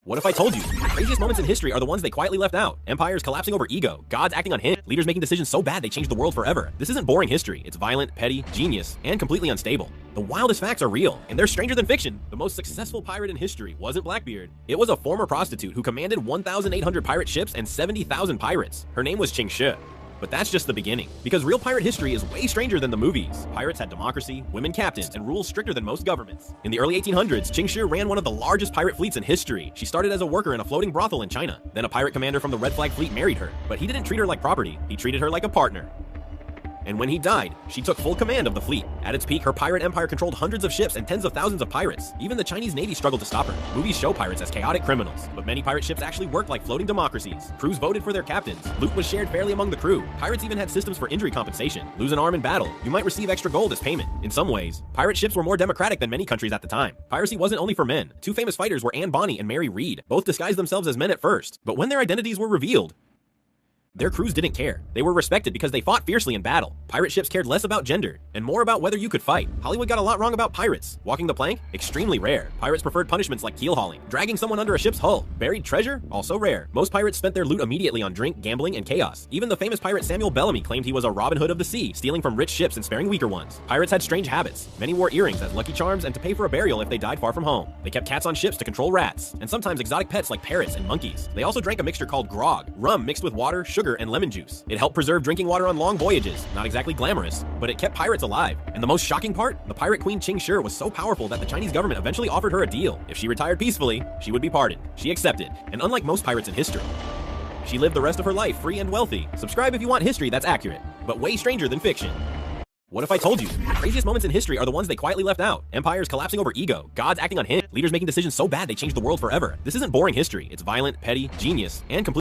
What if I told you? The craziest moments in history are the ones they quietly left out. Empires collapsing over ego, gods acting on hint, leaders making decisions so bad they changed the world forever. This isn't boring history. It's violent, petty, genius, and completely unstable. The wildest facts are real, and they're stranger than fiction. The most successful pirate in history wasn't Blackbeard. It was a former prostitute who commanded 1,800 pirate ships and 70,000 pirates. Her name was Ching Shih. But that's just the beginning, because real pirate history is way stranger than the movies. Pirates had democracy, women captains, and rules stricter than most governments. In the early 1800s, Ching Shih ran one of the largest pirate fleets in history. She started as a worker in a floating brothel in China. Then a pirate commander from the Red Flag Fleet married her, but he didn't treat her like property. He treated her like a partner. And when he died, she took full command of the fleet. At its peak, her pirate empire controlled hundreds of ships and tens of thousands of pirates. Even the Chinese Navy struggled to stop her. Movies show pirates as chaotic criminals, but many pirate ships actually worked like floating democracies. Crews voted for their captains. Loot was shared fairly among the crew. Pirates even had systems for injury compensation. Lose an arm in battle, you might receive extra gold as payment. In some ways, pirate ships were more democratic than many countries at the time. Piracy wasn't only for men. Two famous fighters were Anne Bonny and Mary Read. Both disguised themselves as men at first, but when their identities were revealed, their crews didn't care. They were respected because they fought fiercely in battle. Pirate ships cared less about gender and more about whether you could fight. Hollywood got a lot wrong about pirates. Walking the plank? Extremely rare. Pirates preferred punishments like keel hauling. Dragging someone under a ship's hull. Buried treasure? Also rare. Most pirates spent their loot immediately on drink, gambling, and chaos. Even the famous pirate Samuel Bellamy claimed he was a Robin Hood of the sea, stealing from rich ships and sparing weaker ones. Pirates had strange habits. Many wore earrings as lucky charms and to pay for a burial if they died far from home. They kept cats on ships to control rats, and sometimes exotic pets like parrots and monkeys. They also drank a mixture called grog, rum mixed with water, sugar, and lemon juice. It helped preserve drinking water on long voyages. Not exactly glamorous, but it kept pirates alive. And the most shocking part? The pirate queen Ching Shih was so powerful that the Chinese government eventually offered her a deal. If she retired peacefully, she would be pardoned. She accepted, and unlike most pirates in history, she lived the rest of her life free and wealthy. Subscribe if you want history that's accurate, but way stranger than fiction. What if I told you? The craziest moments in history are the ones they quietly left out. Empires collapsing over ego, gods acting on hint, leaders making decisions so bad they changed the world forever. This isn't boring history. It's violent, petty, genius, and completely